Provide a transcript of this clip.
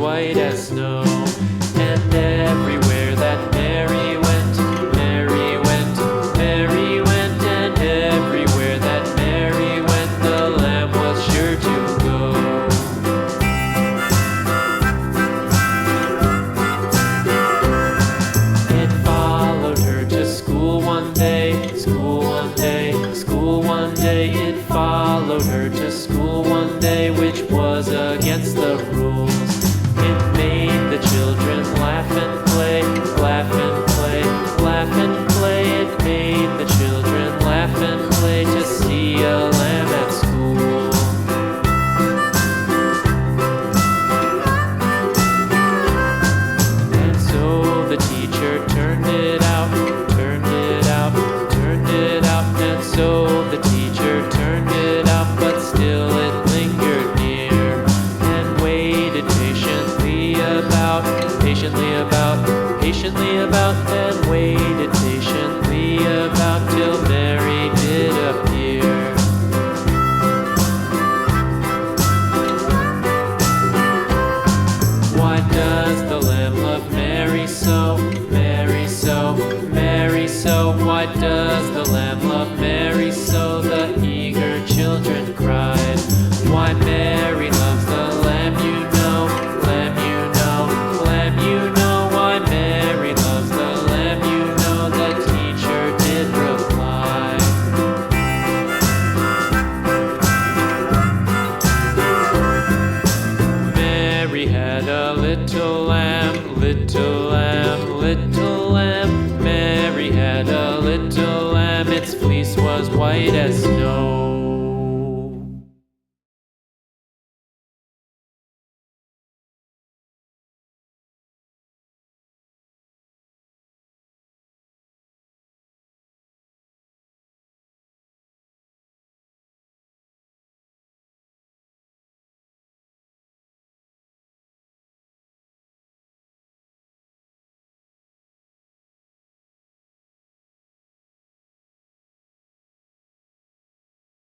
white as snow. And everywhere that Mary went, Mary went, Mary went, and everywhere that Mary went, the lamb was sure to go. It followed her to school one day, school one day, school one day. It followed her to school one day, which was against the rules. It made the children laugh and play, laugh and play, laugh and play. It made the children laugh and play to see a lamb at school. And so the teacher turned it out, turned it out, turned it out. And so the teacher turned it out, but still it lingered near and waited patiently about, patiently about, and waited patiently about till Mary did appear. Why does the lamb love Mary so, Mary so, Mary so? Why does the lamb love Mary so? The eager children cried. Why Mary loves the lamb, you know, lamb, you know, lamb, you know. Why Mary loves the lamb, you know, the teacher did reply. Mary had a little lamb, little lamb, little lamb. Mary had a little lamb, its fleece was white as snow.